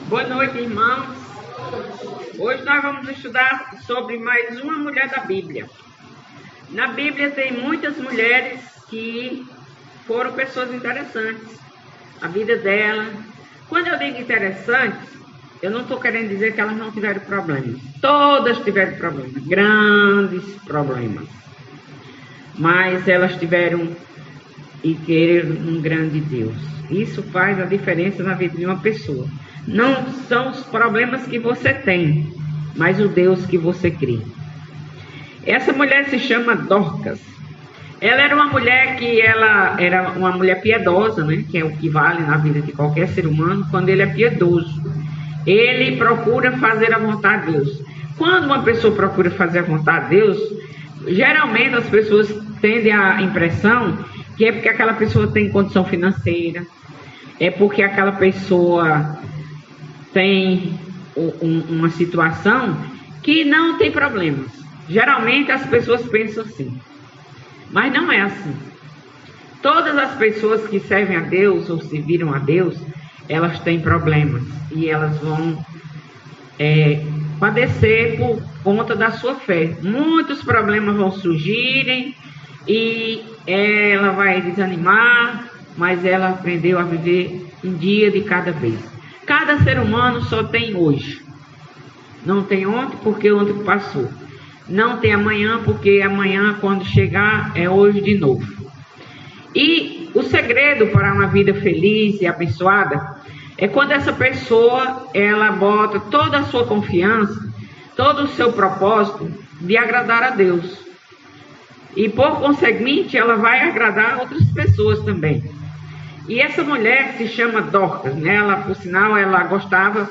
Boa noite, irmãos. Hoje nós vamos estudar sobre mais uma mulher da Bíblia. Na Bíblia tem muitas mulheres que foram pessoas interessantes. A vida dela. Quando eu digo interessantes, eu não estou querendo dizer que elas não tiveram problemas. Todas tiveram problemas, grandes problemas. Mas elas tiveram e querer um grande Deus. Isso faz a diferença na vida de uma pessoa. Não são os problemas que você tem, mas o Deus que você crê. Essa mulher se chama Dorcas. Ela era uma mulher que ela era uma mulher piedosa, né? Que é o que vale na vida de qualquer ser humano quando ele é piedoso. Ele procura fazer a vontade de Deus. Quando uma pessoa procura fazer a vontade de Deus, geralmente as pessoas tendem a impressão que é porque aquela pessoa tem condição financeira, é porque aquela pessoa tem uma situação que não tem problemas. Geralmente as pessoas pensam assim, mas não é assim. Todas as pessoas que servem a Deus ou serviram a Deus, elas têm problemas e elas vão padecer por conta da sua fé. Muitos problemas vão surgirem e ela vai desanimar, mas ela aprendeu a viver um dia de cada vez. Cada ser humano só tem hoje. Não tem ontem porque ontem passou. Não tem amanhã porque amanhã, quando chegar, é hoje de novo. E o segredo para uma vida feliz e abençoada é quando essa pessoa, ela bota toda a sua confiança, todo o seu propósito de agradar a Deus. E por conseguinte, ela vai agradar outras pessoas também. E essa mulher se chama Dorcas, né? Ela, por sinal, ela gostava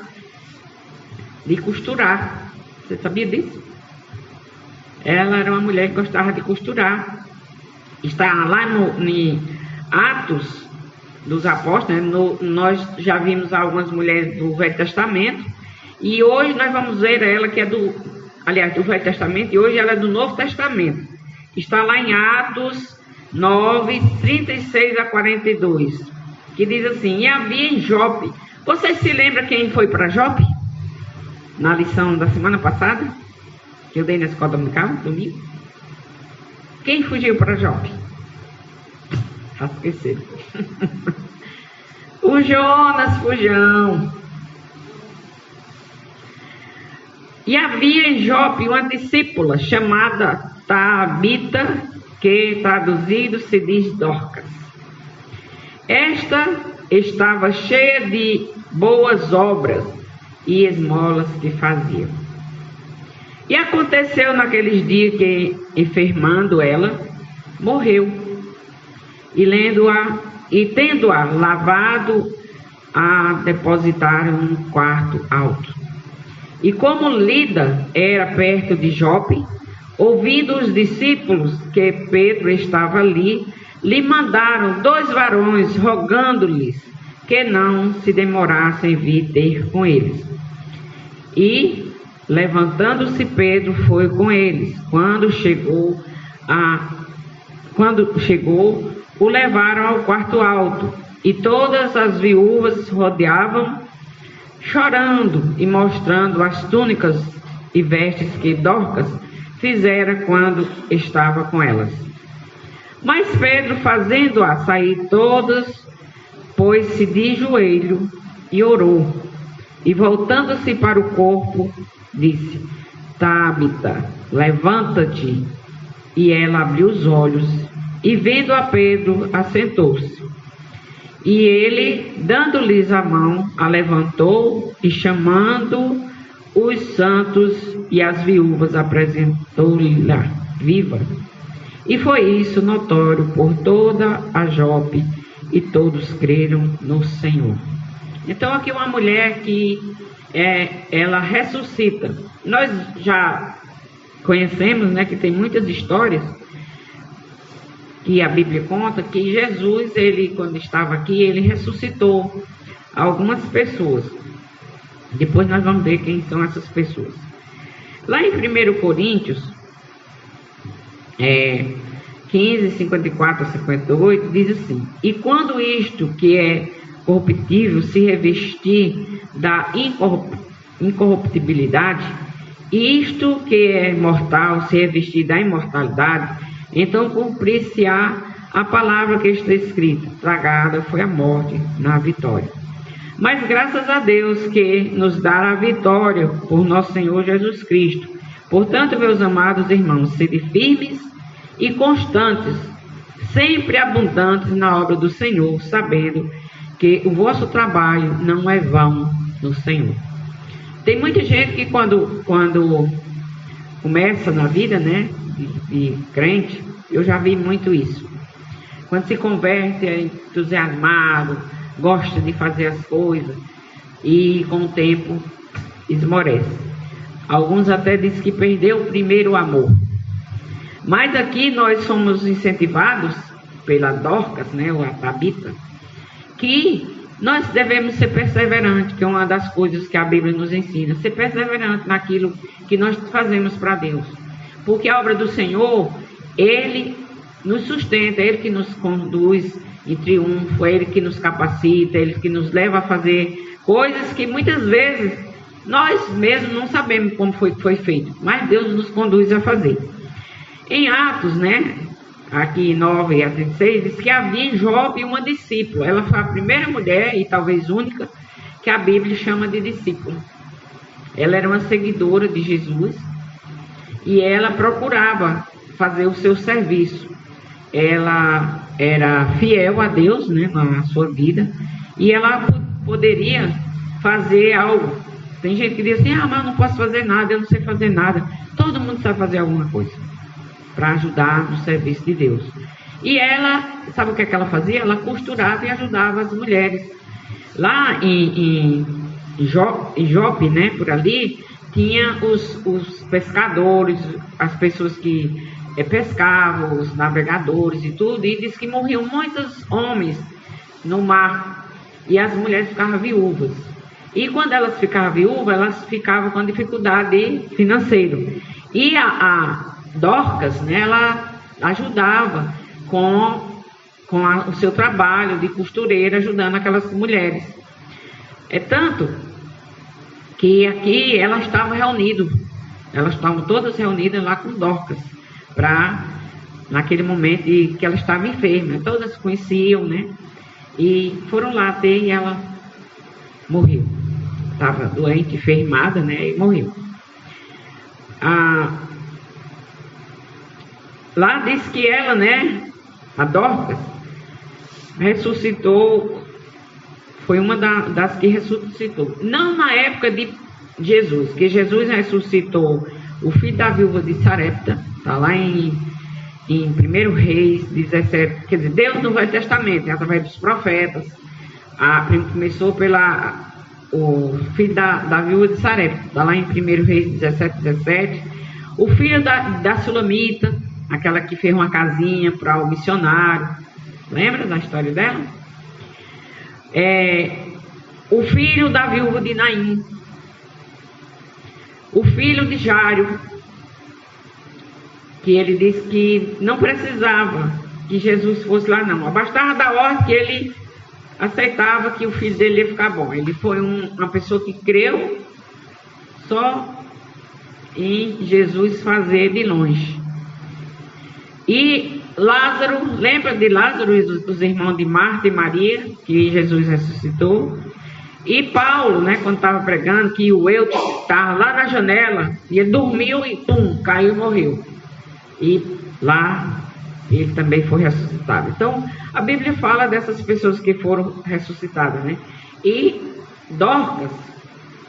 de costurar. Você sabia disso? Ela era uma mulher que gostava de costurar. Está lá no Atos dos Apóstolos, né? Nós já vimos algumas mulheres do Velho Testamento. E hoje nós vamos ver ela que é do Velho Testamento, e hoje ela é do Novo Testamento. Está lá em Atos 9, 36 a 42, que diz assim: e havia em Jope. Vocês se lembram quem foi para Jope? Na lição da semana passada, que eu dei na escola dominical, domingo. Quem fugiu para Jope? Já esqueceram. O Jonas Fujão. E havia em Jope uma discípula chamada Tabita, que traduzido se diz Dorcas. Esta estava cheia de boas obras e esmolas que fazia. E aconteceu naqueles dias que, enfermando ela, morreu. E tendo-a lavado, a depositaram num quarto alto. E como Lida era perto de Jope, ouvindo os discípulos que Pedro estava ali, lhe mandaram 2 varões, rogando-lhes que não se demorassem vir ter com eles. E, levantando-se Pedro, foi com eles. Quando chegou, o levaram ao quarto alto, e todas as viúvas rodeavam, chorando e mostrando as túnicas e vestes que Dorcas fizera quando estava com elas. Mas Pedro, fazendo-a sair todas, pôs-se de joelho e orou. E voltando-se para o corpo, disse: Tabita, levanta-te. E ela abriu os olhos, e vendo a Pedro, assentou-se. E ele, dando-lhes a mão, a levantou, e chamando os santos e as viúvas, apresentou-lhe-la viva. E foi isso notório por toda a Jope, e todos creram no Senhor. Então aqui uma mulher que ela ressuscita. Nós já conhecemos, né, que tem muitas histórias que a Bíblia conta que Jesus, ele, quando estava aqui, ele ressuscitou algumas pessoas. Depois nós vamos ver quem são essas pessoas. Lá em 1 Coríntios 15, 54 a 58, diz assim: e quando isto que é corruptível se revestir da incorruptibilidade, isto que é mortal se revestir da imortalidade, então cumprir-se-á a palavra que está escrita: tragada foi a morte na vitória. Mas graças a Deus que nos dá a vitória por nosso Senhor Jesus Cristo. Portanto, meus amados irmãos, sede firmes e constantes, sempre abundantes na obra do Senhor, sabendo que o vosso trabalho não é vão no Senhor. Tem muita gente que quando começa na vida, né, de crente, eu já vi muito isso. Quando se converte, é entusiasmado, gosta de fazer as coisas e com o tempo esmorece. Alguns até dizem que perdeu o primeiro amor. Mas aqui nós somos incentivados pela Dorcas, né, ou a Tabita, que nós devemos ser perseverantes, que é uma das coisas que a Bíblia nos ensina, ser perseverante naquilo que nós fazemos para Deus. Porque a obra do Senhor, Ele nos sustenta, Ele que nos conduz em triunfo, Ele que nos capacita, Ele que nos leva a fazer coisas que muitas vezes nós mesmos não sabemos como foi feito, mas Deus nos conduz a fazer. Em Atos, né, aqui 9 a 36, diz que havia em Jope uma discípula. Ela foi a primeira mulher, e talvez única, que a Bíblia chama de discípula. Ela era uma seguidora de Jesus e ela procurava fazer o seu serviço. Ela era fiel a Deus, né, na sua vida, e ela poderia fazer algo. Tem gente que diz assim: ah, mas eu não posso fazer nada, eu não sei fazer nada. Todo mundo sabe fazer alguma coisa para ajudar no serviço de Deus. E ela, sabe o que é que ela fazia? Ela costurava e ajudava as mulheres. Lá em Jope, né, por ali, tinha os pescadores, as pessoas que pescavam, os navegadores e tudo, e diz que morriam muitos homens no mar, e as mulheres ficavam viúvas. E quando elas ficavam viúvas, elas ficavam com dificuldade financeira. E a Dorcas, né, ela ajudava com o seu trabalho de costureira, ajudando aquelas mulheres. É tanto que aqui elas estavam todas reunidas lá com Dorcas, naquele momento que ela estava enferma. Todas se conheciam, né? E foram lá ter, e ela morreu. Estava doente, enfermada, né? E morreu. Lá diz que ela, né, a Dorcas, ressuscitou, foi uma das que ressuscitou. Não na época de Jesus, que Jesus ressuscitou o filho da viúva de Sarepta, está lá em 1 Reis 17, quer dizer, Deus no Velho Testamento, através dos profetas, começou o filho da viúva de Sarepta, está lá em 1 Reis 17, o filho da Sulamita, aquela que fez uma casinha para o missionário, lembra da história dela? O filho da viúva de Naim, o filho de Jairo, que ele disse que não precisava que Jesus fosse lá não, bastava da ordem que ele aceitava que o filho dele ia ficar bom. Ele foi uma pessoa que creu só em Jesus fazer de longe. E Lázaro, lembra de Lázaro e os irmãos de Marta e Maria, que Jesus ressuscitou? E Paulo, né, quando estava pregando, que o eu estava lá na janela, e ele dormiu e pum, caiu e morreu. E lá ele também foi ressuscitado. Então, a Bíblia fala dessas pessoas que foram ressuscitadas, né? E Dorcas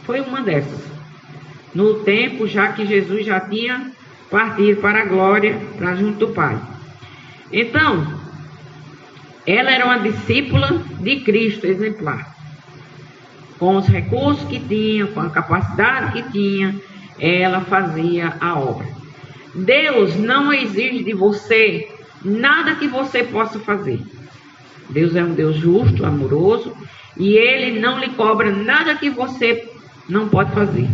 foi uma dessas. No tempo, já que Jesus já tinha partido para a glória, para junto do Pai. Então, ela era uma discípula de Cristo exemplar. Com os recursos que tinha, com a capacidade que tinha, ela fazia a obra. Deus não exige de você nada que você possa fazer. Deus é um Deus justo, amoroso, e Ele não lhe cobra nada que você não pode fazer.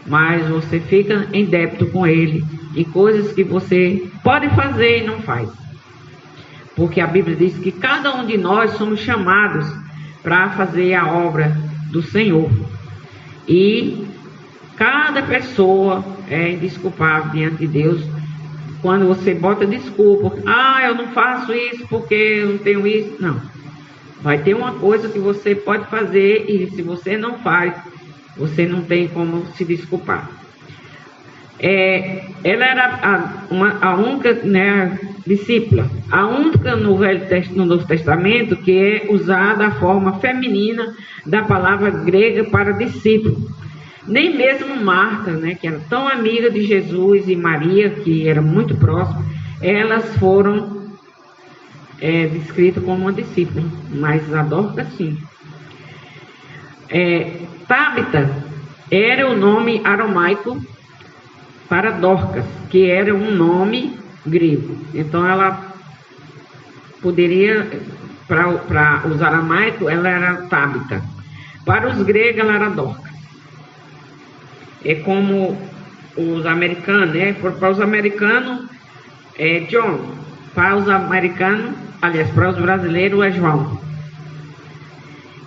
Mas você fica em débito com Ele em coisas que você pode fazer e não faz. Porque a Bíblia diz que cada um de nós somos chamados para fazer a obra do Senhor. E cada pessoa é indesculpável diante de Deus. Quando você bota desculpa, eu não faço isso porque eu não tenho isso. Não. Vai ter uma coisa que você pode fazer e se você não faz, você não tem como se desculpar. Ela era a única, né, discípula, a única no Novo Testamento que é usada a forma feminina da palavra grega para discípulo. Nem mesmo Marta, né, que era tão amiga de Jesus, e Maria, que era muito próxima, elas foram descritas como uma discípula, mas a Dorcas sim. Tabita era o nome aramaico para Dorcas, que era um nome grego. Então ela poderia, para os aramaicos, ela era Tabita. Para os gregos, ela era Dorcas. É como os americanos, né? Para os americanos é John. Para os americanos, aliás, para os brasileiros é João.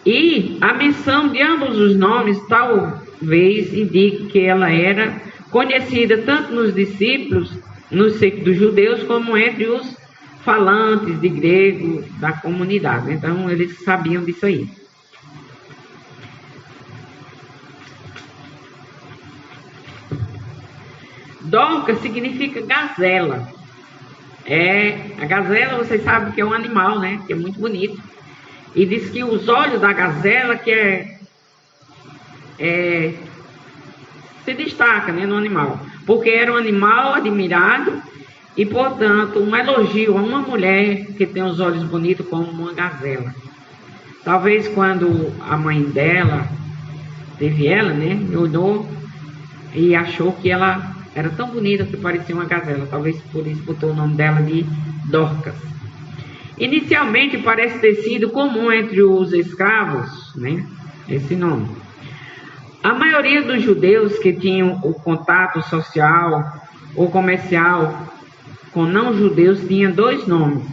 E a menção de ambos os nomes talvez indique que ela era conhecida tanto nos discípulos, dos judeus, como entre os falantes de grego da comunidade. Então, eles sabiam disso aí. Dorcas significa gazela. A gazela, vocês sabem que é um animal, né? Que é muito bonito. E diz que os olhos da gazela se destaca, né, no animal, porque era um animal admirado e, portanto, um elogio a uma mulher que tem os olhos bonitos como uma gazela. Talvez quando a mãe dela teve ela, né, olhou e achou que ela era tão bonita que parecia uma gazela. Talvez por isso botou o nome dela de Dorcas. Inicialmente parece ter sido comum entre os escravos, né, esse nome. A maioria dos judeus que tinham o contato social ou comercial com não-judeus tinha dois nomes,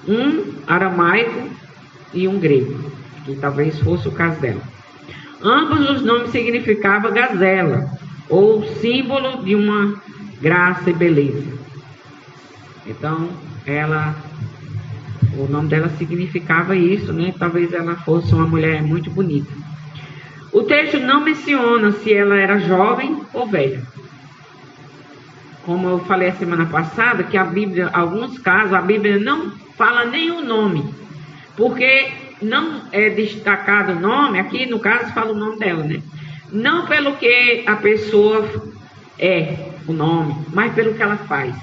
um aramaico e um grego, que talvez fosse o caso dela. Ambos os nomes significavam gazela, ou símbolo de uma graça e beleza. Então, o nome dela significava isso, né? Talvez ela fosse uma mulher muito bonita. O texto não menciona se ela era jovem ou velha. Como eu falei a semana passada, que a Bíblia, em alguns casos, a Bíblia não fala nem o nome, porque não é destacado o nome, aqui no caso fala o nome dela, né? Não pelo que a pessoa o nome, mas pelo que ela faz.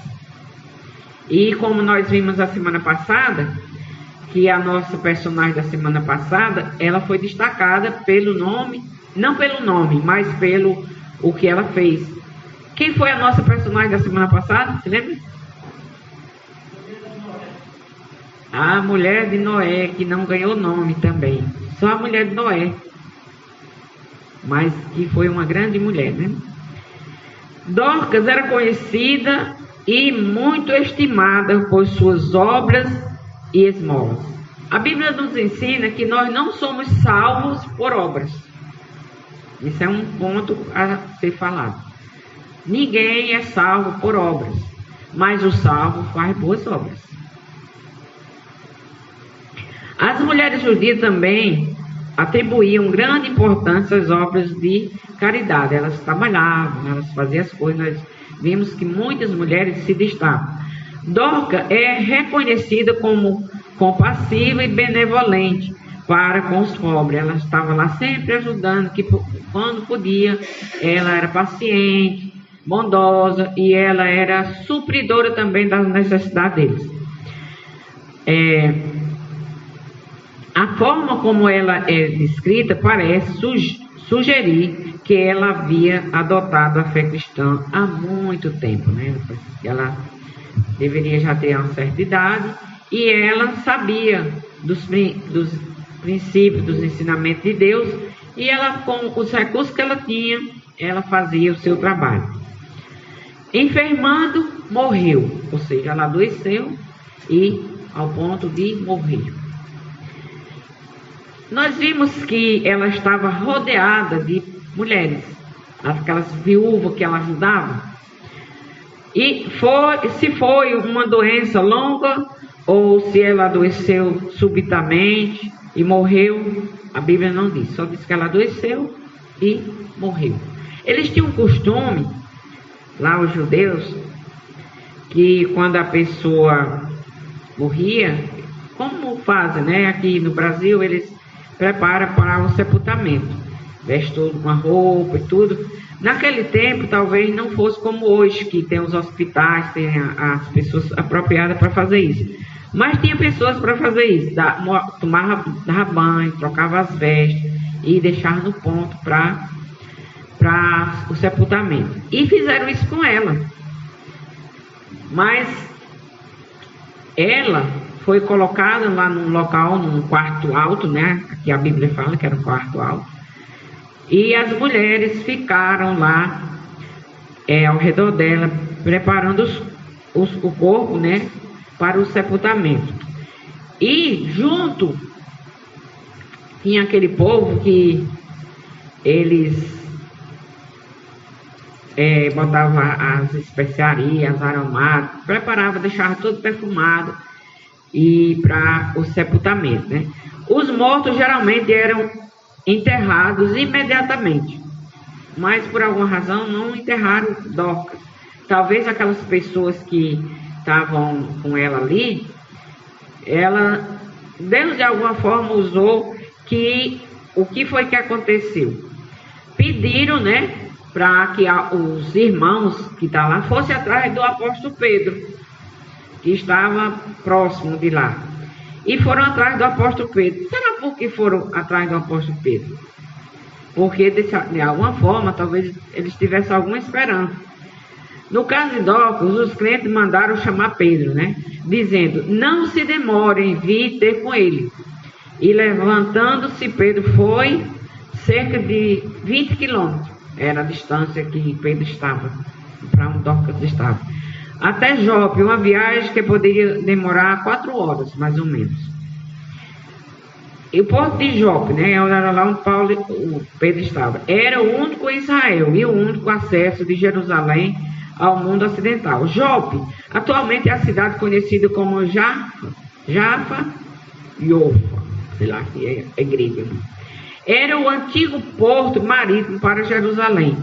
E como nós vimos a semana passada, que a nossa personagem da semana passada, ela foi destacada pelo nome, não pelo nome, mas pelo o que ela fez. Quem foi a nossa personagem da semana passada? Você lembra? A mulher de Noé, que não ganhou nome também. Só a mulher de Noé. Mas que foi uma grande mulher, né? Dorcas era conhecida e muito estimada por suas obras e esmolas. A Bíblia nos ensina que nós não somos salvos por obras. Isso é um ponto a ser falado. Ninguém é salvo por obras, mas o salvo faz boas obras. As mulheres judias também atribuíam grande importância às obras de caridade. Elas trabalhavam, elas faziam as coisas. Nós vimos que muitas mulheres se destacam. Dorcas é reconhecida como compassiva e benevolente para com os pobres. Ela estava lá sempre ajudando, que quando podia, ela era paciente, bondosa, e ela era supridora também das necessidades deles. A forma como ela é descrita parece sugerir que ela havia adotado a fé cristã há muito tempo, né? Ela deveria já ter uma certa idade e ela sabia dos princípios, dos ensinamentos de Deus, e ela, com os recursos que ela tinha, ela fazia o seu trabalho. Enfermando, morreu, ou seja, ela adoeceu e ao ponto de morrer. nós vimos que ela estava rodeada de mulheres, aquelas viúvas que ela ajudava. E se foi uma doença longa ou se ela adoeceu subitamente e morreu, a Bíblia não diz, só diz que ela adoeceu e morreu. Eles tinham um costume, lá os judeus, que quando a pessoa morria, como fazem, né? Aqui no Brasil, eles preparam para o sepultamento, veste tudo com a roupa e tudo. Naquele tempo, talvez não fosse como hoje, que tem os hospitais, tem as pessoas apropriadas para fazer isso. Mas tinha pessoas para fazer isso, tomava banho, trocava as vestes e deixava no ponto para o sepultamento. E fizeram isso com ela. Mas ela foi colocada lá num local, num quarto alto, né? Aqui a Bíblia fala que era um quarto alto. E as mulheres ficaram lá ao redor dela, preparando o corpo, né? Para o sepultamento. E junto tinha aquele povo que eles botavam as especiarias, as aromáticas, preparava, deixava tudo perfumado e para o sepultamento, né? Os mortos geralmente eram enterrados imediatamente, mas por alguma razão não enterraram Dorcas. Talvez aquelas pessoas que estavam com ela ali, Deus de alguma forma usou o que foi que aconteceu. Pediram, né, para que os irmãos que estavam lá fossem atrás do apóstolo Pedro, que estava próximo de lá. E foram atrás do apóstolo Pedro. Será por que foram atrás do apóstolo Pedro? Porque de alguma forma, talvez eles tivessem alguma esperança. No caso de Dorcas, os crentes mandaram chamar Pedro, né? Dizendo, não se demore em vir ter com ele. E levantando-se, Pedro foi cerca de 20 quilômetros. Era a distância que Pedro estava, para onde Dorcas estava. Até Jope, uma viagem que poderia demorar 4 horas, mais ou menos. E o porto de Jope, né? Era lá onde o Pedro estava. Era o único em Israel e o único acesso de Jerusalém ao mundo ocidental. Jope, atualmente é a cidade conhecida como Jaffa Yofa, sei lá que é grego. Era o antigo porto marítimo para Jerusalém.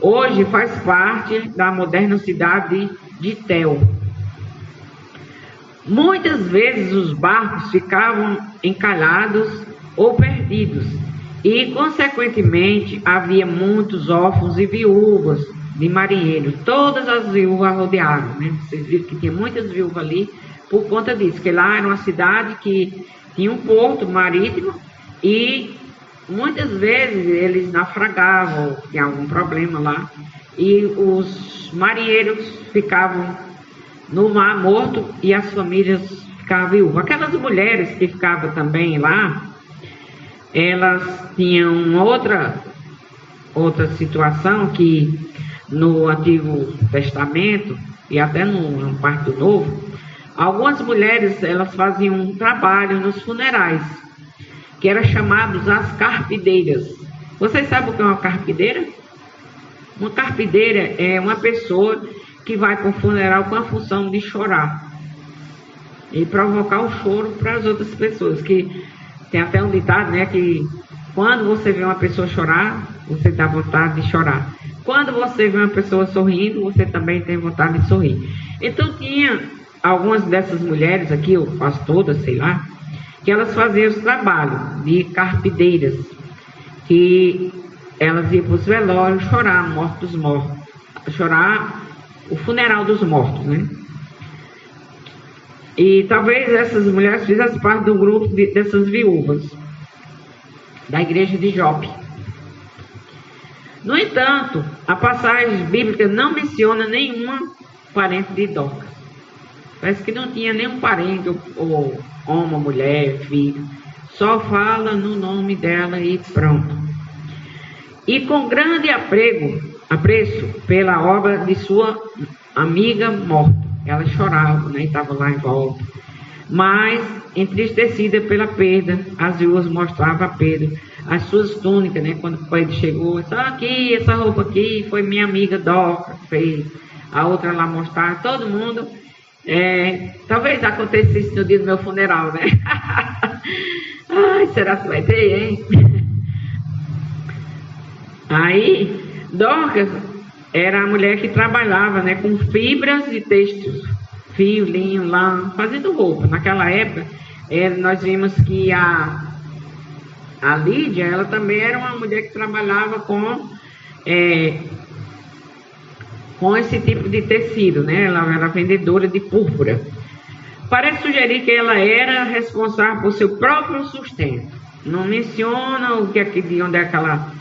Hoje faz parte da moderna cidade de Tel. Muitas vezes os barcos ficavam encalhados ou perdidos e, consequentemente, havia muitos órfãos e viúvas de marinheiros. Todas as viúvas rodearam, né? Vocês viram que tinha muitas viúvas ali por conta disso, que lá era uma cidade que tinha um porto marítimo e muitas vezes eles naufragavam, tinha algum problema lá, e os marinheiros ficavam no mar morto e as famílias ficavam viúvas. Aquelas mulheres que ficavam também lá, elas tinham outra situação que no Antigo Testamento e até no parte do Novo, algumas mulheres elas faziam um trabalho nos funerais, que era chamados as carpideiras. Vocês sabem o que é uma carpideira? Uma carpideira é uma pessoa que vai para o funeral com a função de chorar e provocar o choro para as outras pessoas, que tem até um ditado, né, que quando você vê uma pessoa chorar, você dá vontade de chorar. Quando você vê uma pessoa sorrindo, você também tem vontade de sorrir. Então tinha algumas dessas mulheres aqui, ou quase todas, sei lá, que elas faziam os trabalhos de carpideiras, que elas iam para os velórios chorar a morte dos mortos, chorar o funeral dos mortos, né? E talvez essas mulheres fizessem parte do grupo dessas viúvas da igreja de Jope. No entanto, a passagem bíblica não menciona nenhuma parente de Dorcas. Parece que não tinha nenhum parente, ou homem, mulher, filho. Só fala no nome dela e pronto. E com grande apreço pela obra de sua amiga morta. Ela chorava, né? E estava lá em volta. Mas, entristecida pela perda, as viúvas mostravam a Pedro as suas túnicas, né? Quando Pedro chegou, disse, aqui, essa roupa aqui foi minha amiga Dorcas que fez. A outra lá mostrava, todo mundo. Talvez acontecesse no dia do meu funeral, né? Ai, será que vai ter, hein? Aí, Dorcas era a mulher que trabalhava, né, com fibras e têxteis, fio, linho, lã, fazendo roupa. Naquela época, nós vimos que a Lídia, ela também era uma mulher que trabalhava com esse tipo de tecido, né? Ela era vendedora de púrpura. Parece sugerir que ela era responsável por seu próprio sustento. Não menciona de onde é que ela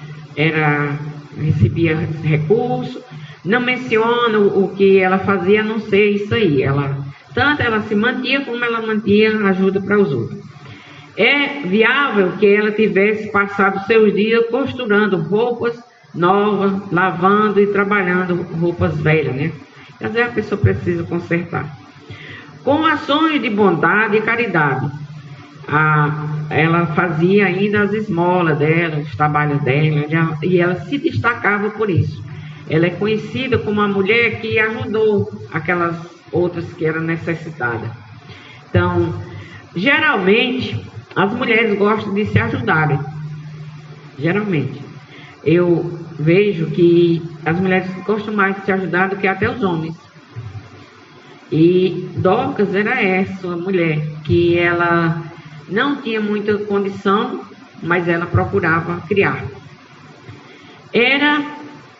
recebia recurso, não menciona o que ela fazia, a não ser isso aí. Tanto ela se mantinha como ela mantinha ajuda para os outros. É viável que ela tivesse passado seus dias costurando roupas novas, lavando e trabalhando roupas velhas, né? Às vezes a pessoa precisa consertar. Com ações de bondade e caridade, ela fazia ainda as esmolas dela, os trabalhos dela, e ela se destacava por isso. Ela é conhecida como a mulher que ajudou aquelas outras que eram necessitadas. Então, geralmente, as mulheres gostam de se ajudarem. Geralmente. Eu vejo que as mulheres gostam mais de se ajudar do que até os homens. E Dorcas era essa mulher, que ela não tinha muita condição, mas ela procurava criar.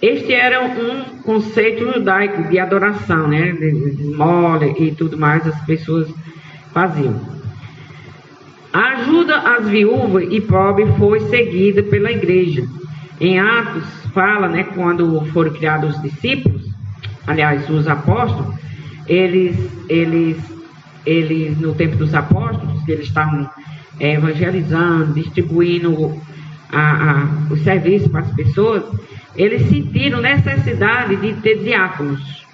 Este era um conceito judaico de adoração, né? De esmola e tudo mais, as pessoas faziam. A ajuda às viúvas e pobres foi seguida pela igreja. Em Atos, fala, né, quando foram criados os discípulos, aliás, os apóstolos, eles no tempo dos apóstolos, eles estavam evangelizando, distribuindo o serviço para as pessoas, eles sentiram necessidade de ter diáconos.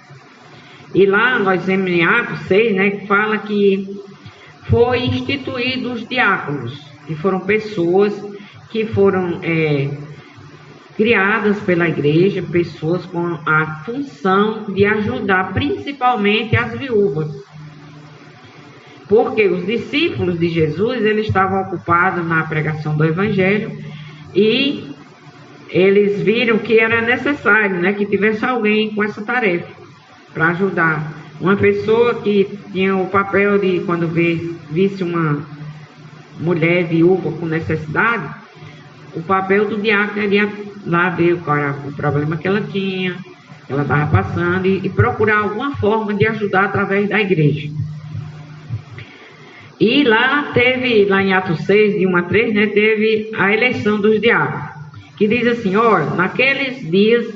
E lá nós vemos em Atos 6, né, que fala que foi instituído os diáconos, que foram pessoas que foram criadas pela igreja, pessoas com a função de ajudar principalmente as viúvas. Porque os discípulos de Jesus, eles estavam ocupados na pregação do evangelho e eles viram que era necessário, né, que tivesse alguém com essa tarefa para ajudar. Uma pessoa que tinha o papel de, quando visse uma mulher viúva com necessidade, o papel do diácono era lá ver qual era o problema que ela tinha, que ela estava passando, e procurar alguma forma de ajudar através da igreja. E lá em Atos 6, de 1 a 3, né, teve a eleição dos diáconos, que diz assim, olha, naqueles dias,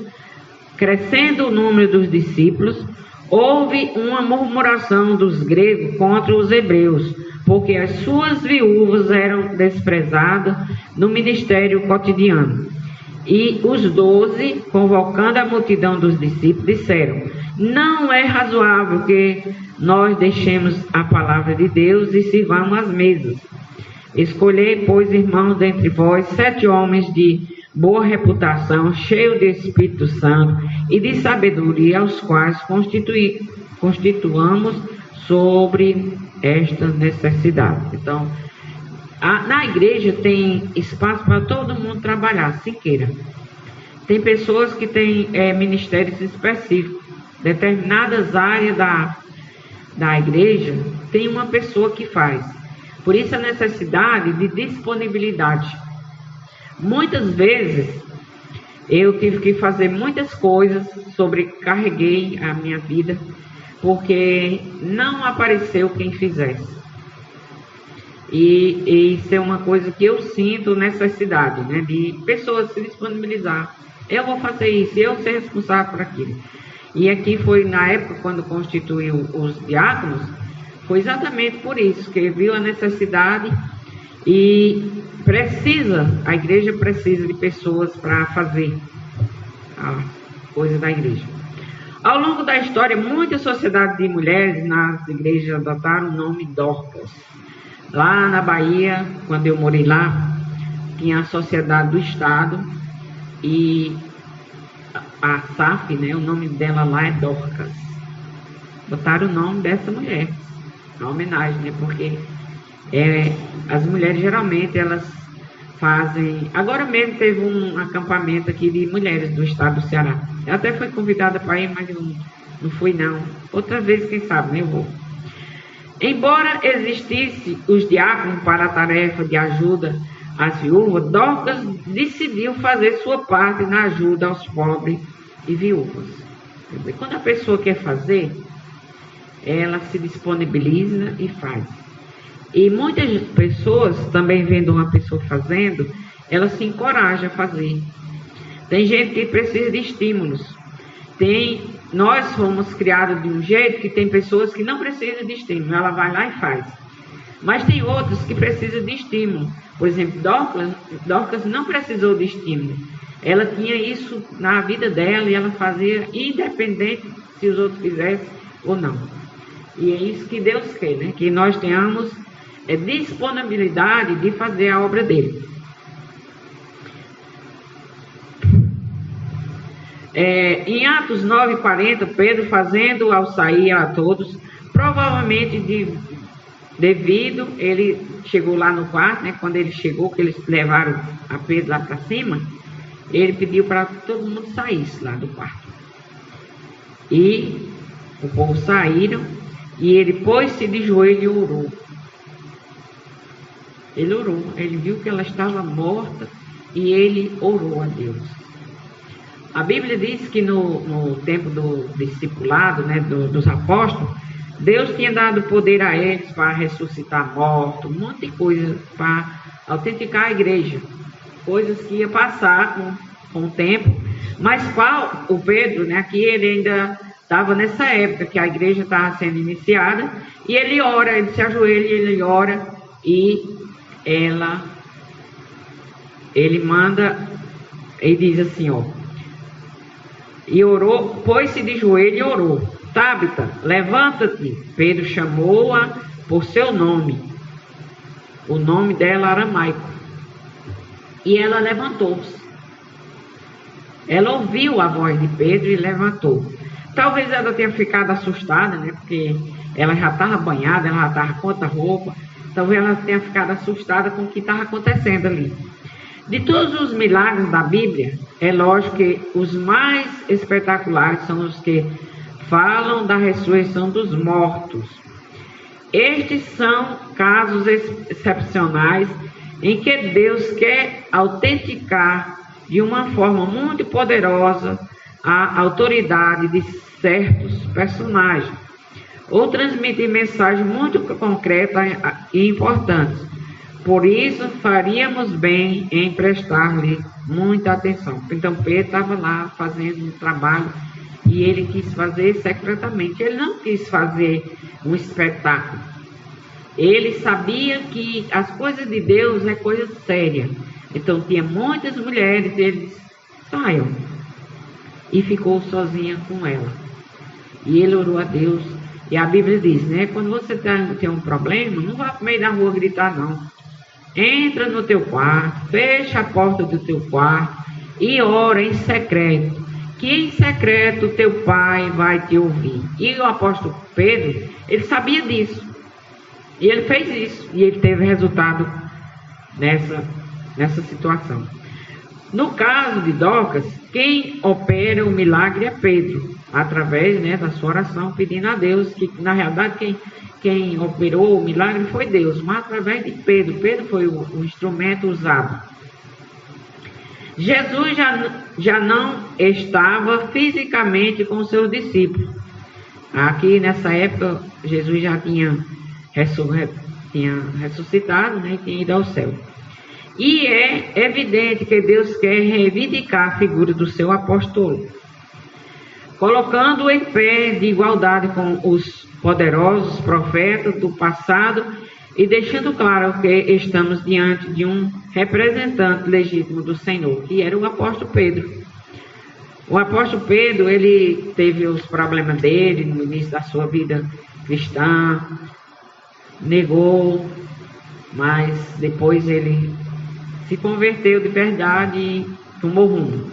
crescendo o número dos discípulos, houve uma murmuração dos gregos contra os hebreus, porque as suas viúvas eram desprezadas no ministério cotidiano. E os 12, convocando a multidão dos discípulos, disseram, não é razoável que nós deixemos a palavra de Deus e sirvamos as mesas. Escolhei, pois, irmãos, dentre vós, 7 homens de boa reputação, cheios de Espírito Santo e de sabedoria, aos quais constituamos sobre esta necessidade. Então, na igreja tem espaço para todo mundo trabalhar, se queira. Tem pessoas que têm ministérios específicos. Determinadas áreas da igreja tem uma pessoa que faz. Por isso a necessidade de disponibilidade. Muitas vezes eu tive que fazer muitas coisas, sobrecarreguei a minha vida, porque não apareceu quem fizesse. E isso é uma coisa que eu sinto necessidade, né, de pessoas se disponibilizar. Eu vou fazer isso, eu ser responsável por aquilo. E aqui foi na época quando constituiu os diáconos, foi exatamente por isso, que viu a necessidade e a igreja precisa de pessoas para fazer a coisa da igreja. Ao longo da história, muitas sociedades de mulheres nas igrejas adotaram o nome Dorcas. Lá na Bahia, quando eu morei lá, tinha a Sociedade do Estado e a SAF, né, o nome dela lá é Dorcas. Botaram o nome dessa mulher, uma homenagem, né, porque as mulheres geralmente elas fazem... Agora mesmo teve um acampamento aqui de mulheres do estado do Ceará. Eu até fui convidada para ir, mas eu não fui não. Outra vez, quem sabe, né, eu vou. Embora existisse os diáconos para a tarefa de ajuda às viúvas, Dorcas decidiu fazer sua parte na ajuda aos pobres e viúvas. Quando a pessoa quer fazer, ela se disponibiliza e faz. E muitas pessoas, também vendo uma pessoa fazendo, ela se encoraja a fazer. Tem gente que precisa de estímulos. Nós fomos criados de um jeito que tem pessoas que não precisam de estímulo, ela vai lá e faz. Mas tem outros que precisam de estímulo. Por exemplo, Dorcas não precisou de estímulo. Ela tinha isso na vida dela e ela fazia independente se os outros fizessem ou não. E é isso que Deus quer, né? Que nós tenhamos disponibilidade de fazer a obra dele. Em Atos 9:40, Pedro fazendo ao sair a todos, provavelmente devido, ele chegou lá no quarto, né, quando ele chegou, que eles levaram a Pedro lá para cima, ele pediu para que todo mundo saísse lá do quarto. E o povo saíram, e ele pôs-se de joelho e orou. Ele orou, ele viu que ela estava morta, e ele orou a Deus. A Bíblia diz que no tempo do discipulado, né, dos apóstolos, Deus tinha dado poder a eles para ressuscitar mortos, um monte de coisa para autenticar a igreja. Coisas que ia passar com o tempo. Mas o Pedro, né, aqui ele ainda estava nessa época que a igreja estava sendo iniciada, e ele ora, ele se ajoelha, ele ora, e ele manda, ele diz assim, ó, e orou, pôs-se de joelho e orou. Tábita, levanta-te. Pedro chamou-a por seu nome. O nome dela aramaico. E ela levantou-se. Ela ouviu a voz de Pedro e levantou. Talvez ela tenha ficado assustada, né? Porque ela já estava banhada, ela já estava com outra roupa. Talvez ela tenha ficado assustada com o que estava acontecendo ali. De todos os milagres da Bíblia, é lógico que os mais espetaculares são os que falam da ressurreição dos mortos. Estes são casos excepcionais em que Deus quer autenticar de uma forma muito poderosa a autoridade de certos personagens, ou transmitir mensagens muito concretas e importantes. Por isso, faríamos bem em prestar-lhe muita atenção. Então, Pedro estava lá fazendo um trabalho e ele quis fazer secretamente. Ele não quis fazer um espetáculo. Ele sabia que as coisas de Deus é coisa séria. Então, tinha muitas mulheres, ele disse, saiam. E ficou sozinha com ela. E ele orou a Deus. E a Bíblia diz, né? Quando você tem um problema, não vá para o meio da rua gritar, não. Entra no teu quarto, fecha a porta do teu quarto e ora em secreto, que em secreto teu pai vai te ouvir. E o apóstolo Pedro, ele sabia disso. E ele fez isso. E ele teve resultado nessa situação. No caso de Dorcas, quem opera o milagre é Pedro, através, né, da sua oração, pedindo a Deus, que na realidade quem operou o milagre foi Deus, mas através de Pedro. Pedro foi o instrumento usado. Jesus já não estava fisicamente com seus discípulos. Aqui nessa época, Jesus já tinha ressuscitado, né, e tinha ido ao céu. E é evidente que Deus quer reivindicar a figura do seu apóstolo, colocando-o em pé de igualdade com os poderosos profetas do passado e deixando claro que estamos diante de um representante legítimo do Senhor, que era o apóstolo Pedro. O apóstolo Pedro, ele teve os problemas dele no início da sua vida cristã, negou, mas depois ele se converteu de verdade e tomou rumo.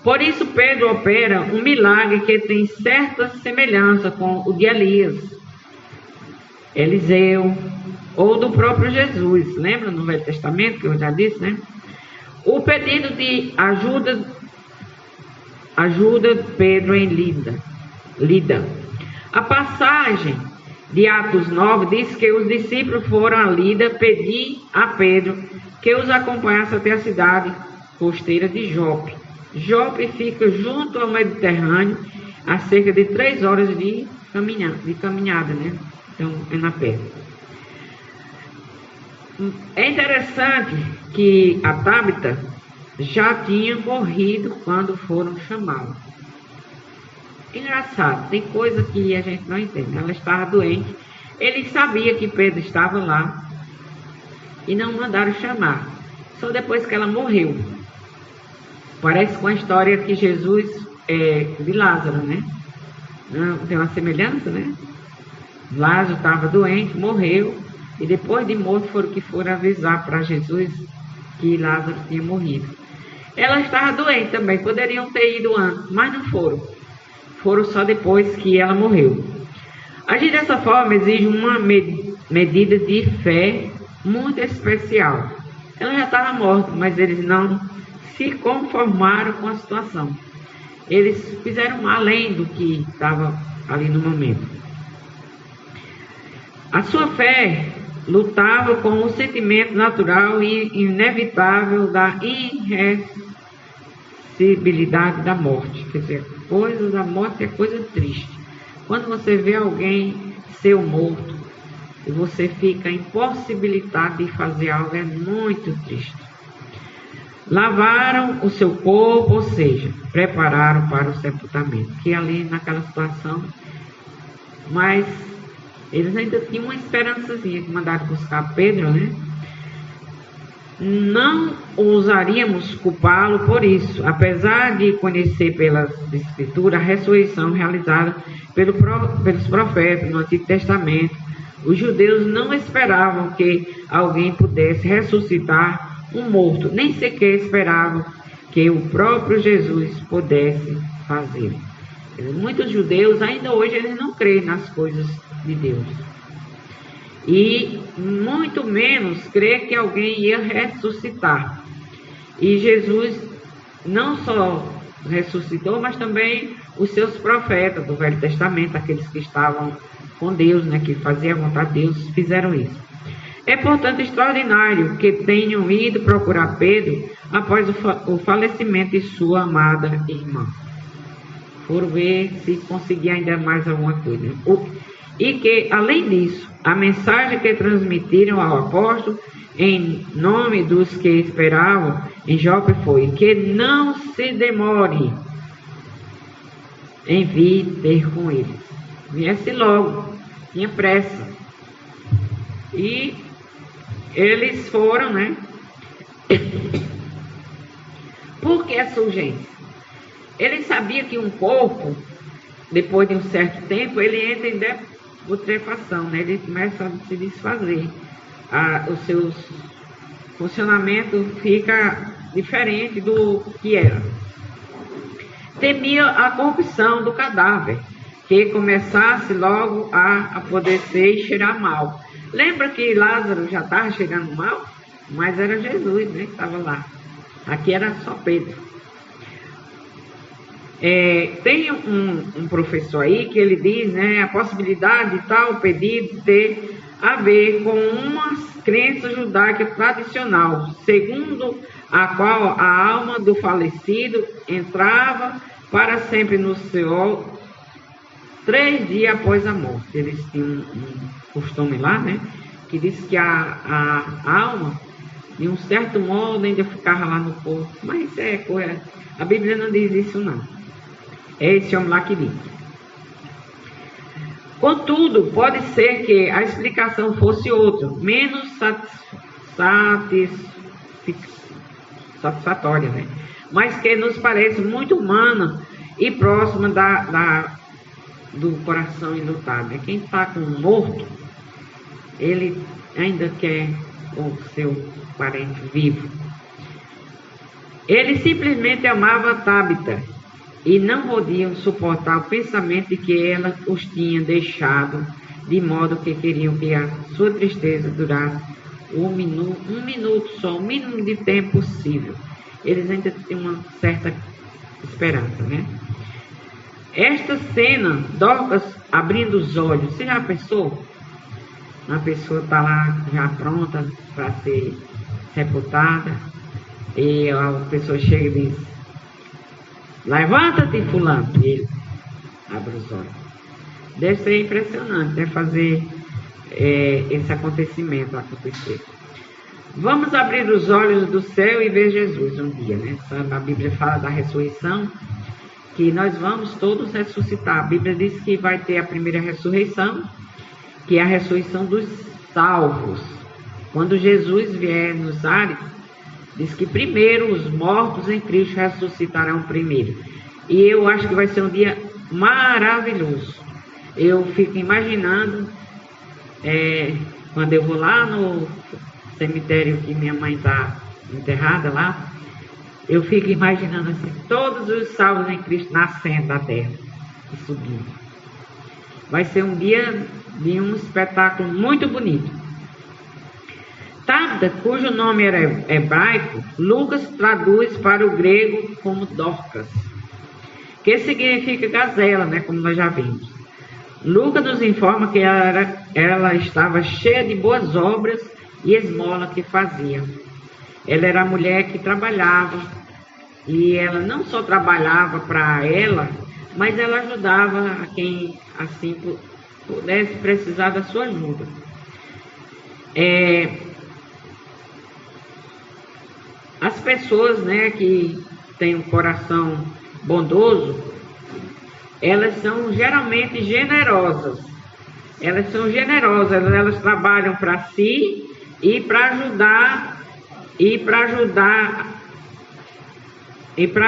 Por isso Pedro opera um milagre que tem certa semelhança com o de Elias, Eliseu ou do próprio Jesus. Lembra no Velho Testamento que eu já disse, né? O pedido de ajuda Pedro em Lida. A passagem de Atos 9 diz que os discípulos foram a Lida pedir a Pedro que os acompanhasse até a cidade costeira de Jope. Jope fica junto ao Mediterrâneo, a cerca de 3 horas de caminhada, né? Então é na pé. É interessante que a Tabita já tinha morrido quando foram chamá-la. Engraçado, tem coisa que a gente não entende. Ela estava doente, ele sabia que Pedro estava lá e não mandaram chamar. Só depois que ela morreu. Parece com a história que Jesus de Lázaro, né? Tem uma semelhança, né? Lázaro estava doente, morreu, e depois de morto foram avisar para Jesus que Lázaro tinha morrido. Ela estava doente também, poderiam ter ido antes, mas não foram. Foram só depois que ela morreu. Agir dessa forma exige uma medida de fé muito especial. Ela já estava morta, mas eles não se conformaram com a situação. Eles fizeram além do que estava ali no momento. A sua fé lutava com o sentimento natural e inevitável da irreversibilidade da morte. Quer dizer, coisa da morte é coisa triste. Quando você vê alguém ser morto e você fica impossibilitado de fazer algo, é muito triste. Lavaram o seu corpo, ou seja, prepararam para o sepultamento. Que ali naquela situação, mas eles ainda tinham uma esperançazinha que mandaram buscar Pedro, né? Não ousaríamos culpá-lo por isso, apesar de conhecer pelas Escrituras a ressurreição realizada pelos profetas no Antigo Testamento. Os judeus não esperavam que alguém pudesse ressuscitar um morto, nem sequer esperavam que o próprio Jesus pudesse fazer. Muitos judeus ainda hoje eles não creem nas coisas de Deus. E muito menos crê que alguém ia ressuscitar. E Jesus não só ressuscitou, mas também os seus profetas do Velho Testamento, aqueles que estavam com Deus, né, que faziam a vontade de Deus, fizeram isso. É, portanto, extraordinário que tenham ido procurar Pedro após o falecimento de sua amada irmã. Foram ver se conseguia ainda mais alguma coisa. E que, além disso, a mensagem que transmitiram ao apóstolo, em nome dos que esperavam em Jope, foi que não se demore em vir ter com eles. Viesse logo, tinha pressa. E eles foram, né? Por que essa urgência? Ele sabia que um corpo, depois de um certo tempo, ele entra em putrefação, né? Ele começa a se desfazer. Os seus funcionamentos fica diferente do que era. Temia a corrupção do cadáver, que começasse logo a apodrecer e cheirar mal. Lembra que Lázaro já estava cheirando mal? Mas era Jesus, né, que estava lá. Aqui era só Pedro. Tem um professor aí que ele diz, né, a possibilidade de tal pedido ter a ver com uma crença judaica tradicional, segundo a qual a alma do falecido entrava para sempre no Seol 3 dias após a morte. Eles tinham um costume lá, né, que diz que a alma, de um certo modo, ainda ficava lá no corpo. Mas isso é coisa, a Bíblia não diz isso não. É esse homem lá que diz. Contudo, pode ser que a explicação fosse outra, menos satisfatória, né? mas que nos parece muito humana e próxima do coração enlutado. Quem está com um morto, ele ainda quer o seu parente vivo. Ele simplesmente amava Tabita e não podiam suportar o pensamento de que ela os tinha deixado, de modo que queriam que a sua tristeza durasse um minuto só, o mínimo de tempo possível. Eles ainda tinham uma certa esperança, né? Esta cena, Dorcas abrindo os olhos, você já pensou? Uma pessoa está lá já pronta para ser sepultada e a pessoa chega e diz: levanta-te, fulano. E ele abre os olhos. Deve ser impressionante, né? Fazer esse acontecimento acontecer. Vamos abrir os olhos do céu e ver Jesus um dia, né? A Bíblia fala da ressurreição, que nós vamos todos ressuscitar. A Bíblia diz que vai ter a primeira ressurreição, que é a ressurreição dos salvos. Quando Jesus vier nos ares, diz que primeiro os mortos em Cristo ressuscitarão primeiro. E eu acho que vai ser um dia maravilhoso. Eu fico imaginando, quando eu vou lá no cemitério que minha mãe está enterrada lá, eu fico imaginando assim, todos os salvos em Cristo nascendo da terra e subindo. Vai ser um dia de um espetáculo muito bonito. Tabita, cujo nome era hebraico, Lucas traduz para o grego como Dorcas, que significa gazela, né, como nós já vimos. Lucas nos informa que ela estava cheia de boas obras e esmola que fazia. Ela era a mulher que trabalhava, e ela não só trabalhava para ela, mas ela ajudava a quem assim pudesse precisar da sua ajuda. As pessoas, né, que têm um coração bondoso, elas são geralmente generosas. Elas são generosas, elas trabalham para si e para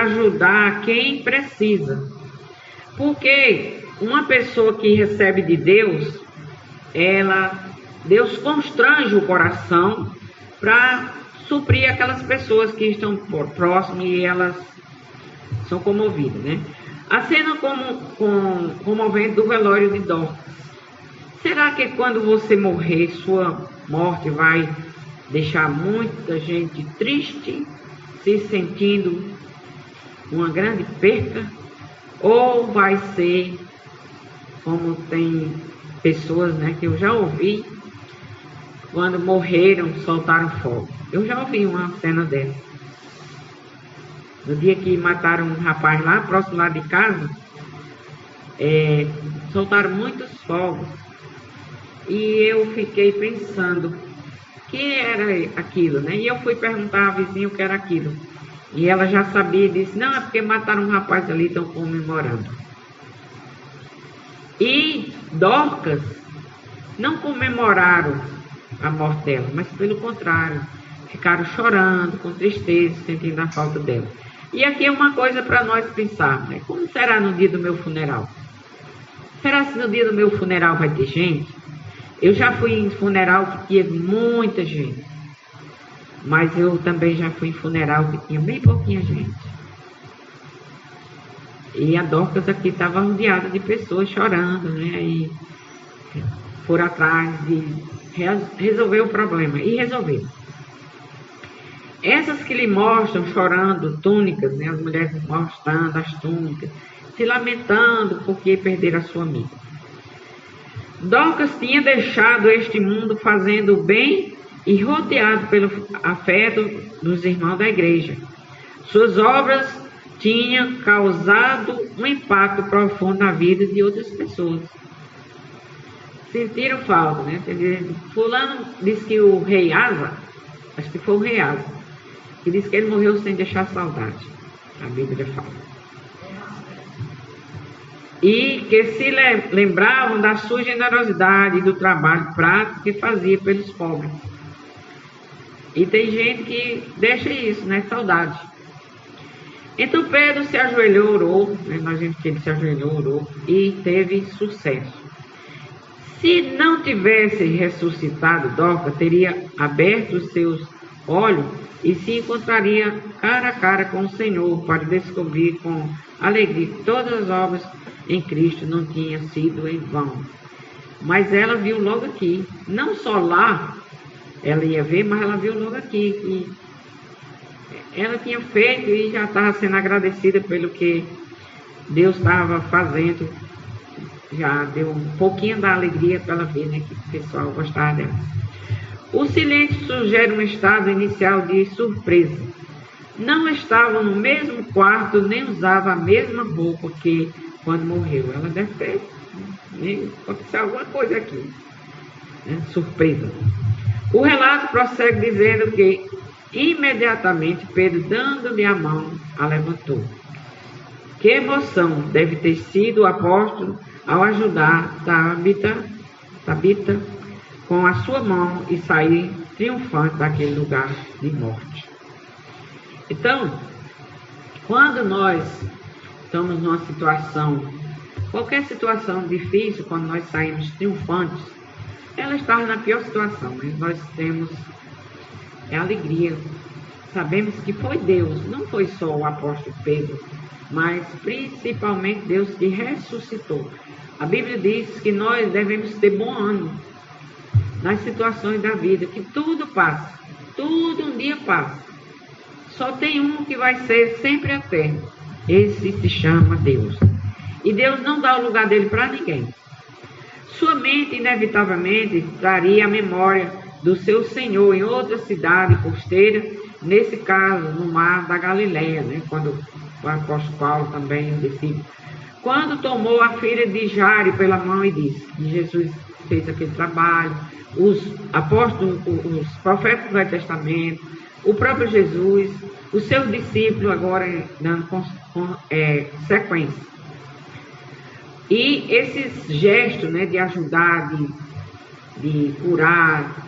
ajudar quem precisa. Porque uma pessoa que recebe de Deus, Deus constrange o coração para suprir aquelas pessoas que estão próximas e elas são comovidas, né? A cena comovente do velório de Dorcas. Será que quando você morrer, sua morte vai deixar muita gente triste, se sentindo uma grande perca? Ou vai ser como tem pessoas, né, que eu já ouvi, quando morreram, soltaram fogo. Eu já ouvi uma cena dessa. No dia que mataram um rapaz lá, próximo lá de casa, soltaram muitos fogos. E eu fiquei pensando, que era aquilo, né? E eu fui perguntar à vizinha o que era aquilo. E ela já sabia e disse, não, é porque mataram um rapaz ali e estão comemorando. E Dorcas não comemoraram a morte dela, mas pelo contrário, ficaram chorando, com tristeza, sentindo a falta dela. E aqui é uma coisa para nós pensar, né? Como será no dia do meu funeral? Será que no dia do meu funeral vai ter gente? Eu já fui em funeral que tinha muita gente, mas eu também já fui em funeral que tinha bem pouquinha gente. E a Dorcas aqui estava rodeada de pessoas chorando, né? E foram atrás de resolver o problema. E resolveram. Essas que lhe mostram chorando túnicas, né? As mulheres mostrando as túnicas, se lamentando porque perderam a sua amiga. Dorcas tinha deixado este mundo fazendo o bem e rodeado pelo afeto dos irmãos da igreja. Suas obras tinham causado um impacto profundo na vida de outras pessoas. Sentiram falta, né? Fulano disse que o rei Asa, acho que foi o rei Asa, que disse que ele morreu sem deixar saudade. A Bíblia fala. E que se lembravam da sua generosidade e do trabalho prático que fazia pelos pobres. E tem gente que deixa isso, né? Saudade. Então Pedro se ajoelhou, orou, né? Nós vimos que ele se ajoelhou, orou e teve sucesso. Se não tivesse ressuscitado, Dorcas teria aberto os seus olhos e se encontraria cara a cara com o Senhor para descobrir com alegria que todas as obras em Cristo não tinham sido em vão. Mas ela viu logo aqui, não só lá ela ia ver, mas ela viu logo aqui que ela tinha feito e já estava sendo agradecida pelo que Deus estava fazendo. Já deu um pouquinho da alegria para ela ver, né, que o pessoal gostava dela. O silêncio sugere um estado inicial de surpresa. Não estavam no mesmo quarto, nem usavam a mesma roupa que quando morreu. Ela deve ter, aconteceu alguma coisa aqui, né? Surpresa. O relato prossegue dizendo que imediatamente Pedro, dando-lhe a mão, a levantou. Que emoção deve ter sido o apóstolo ao ajudar Tabita com a sua mão e sair triunfante daquele lugar de morte. Então, quando nós estamos numa situação, qualquer situação difícil, quando nós saímos triunfantes, ela está na pior situação, mas nós temos alegria. Sabemos que foi Deus, não foi só o apóstolo Pedro, mas principalmente Deus que ressuscitou. A Bíblia diz que nós devemos ter bom ânimo nas situações da vida, que tudo passa, tudo um dia passa. Só tem um que vai ser sempre eterno. Esse se chama Deus. E Deus não dá o lugar dele para ninguém. Sua mente, inevitavelmente, traria a memória do seu Senhor em outra cidade costeira, nesse caso, no mar da Galileia, né? Quando o apóstolo Paulo também, o discípulo, quando tomou a filha de Jairo pela mão e disse que Jesus fez aquele trabalho, os apóstolos, os profetas do Velho Testamento, o próprio Jesus, os seus discípulos agora dando sequência. E esses gestos, né, de ajudar, de curar,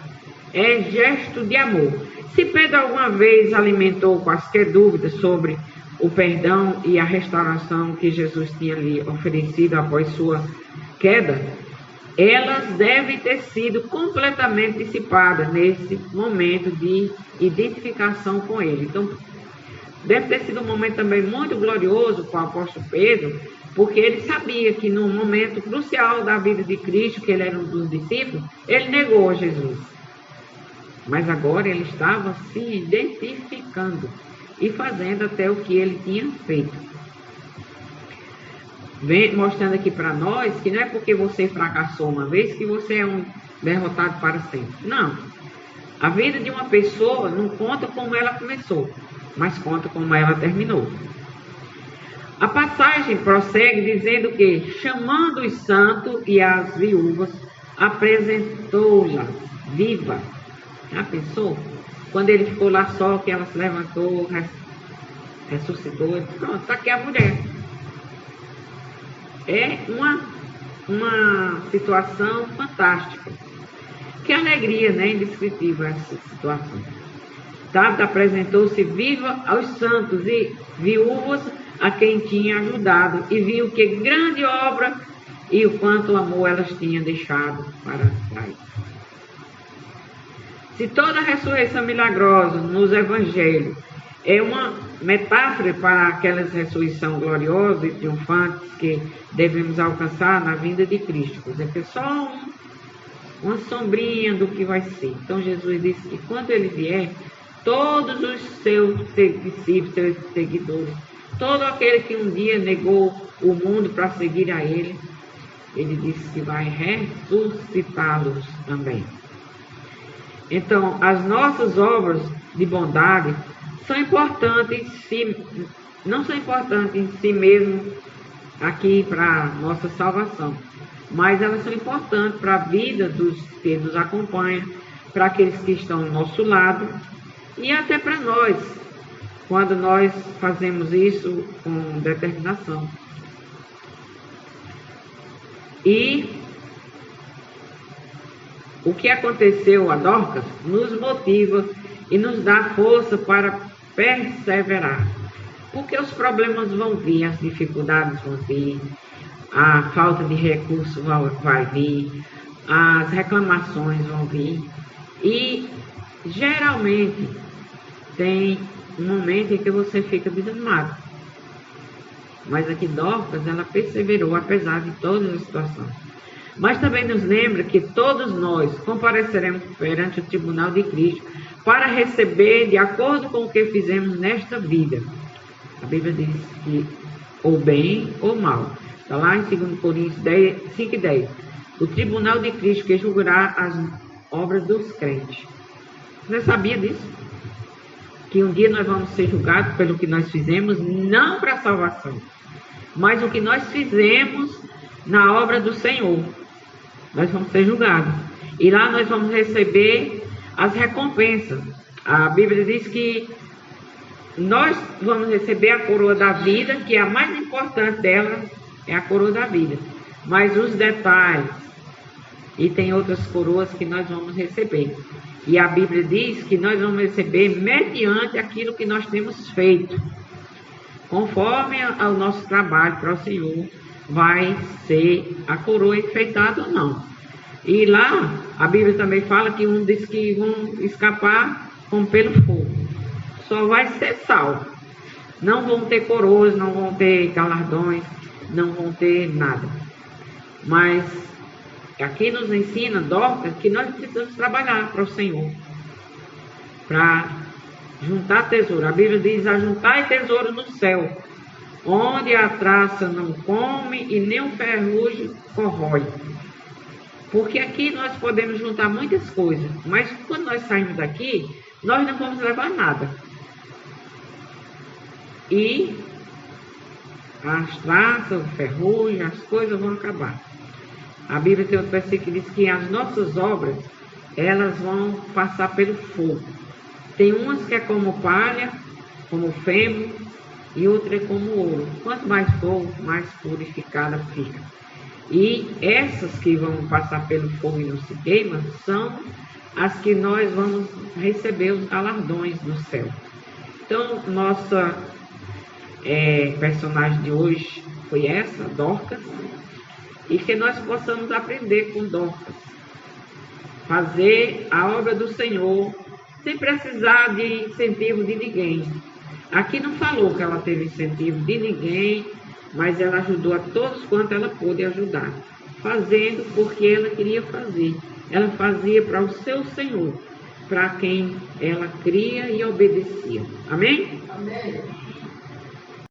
é gesto de amor. Se Pedro alguma vez alimentou quaisquer dúvidas sobre o perdão e a restauração que Jesus tinha lhe oferecido após sua queda, elas devem ter sido completamente dissipadas nesse momento de identificação com ele. Então, deve ter sido um momento também muito glorioso para o apóstolo Pedro, porque ele sabia que no momento crucial da vida de Cristo, que ele era um dos discípulos, ele negou a Jesus. Mas agora ele estava se identificando e fazendo até o que ele tinha feito. Vem mostrando aqui para nós que não é porque você fracassou uma vez que você é um derrotado para sempre. Não. A vida de uma pessoa não conta como ela começou, mas conta como ela terminou. A passagem prossegue dizendo que, chamando os santos e as viúvas, apresentou-las viva. Já pensou? Quando ele ficou lá só, que ela se levantou, ressuscitou, pronto, está aqui a mulher. É uma situação fantástica. Que alegria, né? Indescritível essa situação. Tabita apresentou-se viva aos santos e viúvas a quem tinha ajudado, e viu que grande obra e o quanto amor elas tinham deixado para trás. Se toda a ressurreição milagrosa nos evangelhos é uma metáfora para aquelas ressurreição gloriosa e triunfantes que devemos alcançar na vinda de Cristo, pois é só uma sombrinha do que vai ser. Então Jesus disse que quando ele vier, todos os seus discípulos, seus seguidores, todo aquele que um dia negou o mundo para seguir a ele disse que vai ressuscitá-los também. Então, as nossas obras de bondade são importantes não são importantes em si mesmo aqui para a nossa salvação, mas elas são importantes para a vida dos que nos acompanham, para aqueles que estão ao nosso lado e até para nós, quando nós fazemos isso com determinação. E o que aconteceu a Dorcas nos motiva e nos dá força para perseverar. Porque os problemas vão vir, as dificuldades vão vir, a falta de recurso vai vir, as reclamações vão vir. E geralmente tem um momento em que você fica desanimado. Mas aqui Dorcas, ela perseverou apesar de todas as situações. Mas também nos lembra que todos nós compareceremos perante o tribunal de Cristo para receber de acordo com o que fizemos nesta vida. A Bíblia diz que ou bem ou mal. Está lá em 2 Coríntios 5:10. O tribunal de Cristo que julgará as obras dos crentes. Você sabia disso? Que um dia nós vamos ser julgados pelo que nós fizemos, não para a salvação, mas o que nós fizemos na obra do Senhor. Nós vamos ser julgados. E lá nós vamos receber as recompensas. A Bíblia diz que nós vamos receber a coroa da vida, que é a mais importante dela, é a coroa da vida. Mas os detalhes, e tem outras coroas que nós vamos receber. E a Bíblia diz que nós vamos receber mediante aquilo que nós temos feito. Conforme ao nosso trabalho para o Senhor, vai ser a coroa enfeitada ou não. E lá, a Bíblia também fala que um diz que vão escapar como pelo fogo. Só vai ser salvo. Não vão ter coroas, não vão ter galardões, não vão ter nada. Mas aqui nos ensina, Dorcas, que nós precisamos trabalhar para o Senhor. Para juntar tesouro. A Bíblia diz, ajuntai tesouro no céu, onde a traça não come e nem o ferrugem corrói. Porque aqui nós podemos juntar muitas coisas, mas quando nós saímos daqui, nós não vamos levar nada. E as traças, o ferrugem, as coisas vão acabar. A Bíblia tem outro versículo que diz que as nossas obras, elas vão passar pelo fogo. Tem umas que é como palha, como feno, e outra é como ouro. Quanto mais fogo, mais purificada fica. E essas que vão passar pelo fogo e não se queimam, são as que nós vamos receber os galardões do céu. Então, nossa personagem de hoje foi essa, Dorcas, e que nós possamos aprender com Dorcas, fazer a obra do Senhor sem precisar de incentivo de ninguém. Aqui não falou que ela teve incentivo de ninguém, mas ela ajudou a todos quanto ela pôde ajudar, fazendo porque ela queria fazer. Ela fazia para o seu Senhor, para quem ela cria e obedecia. Amém? Amém.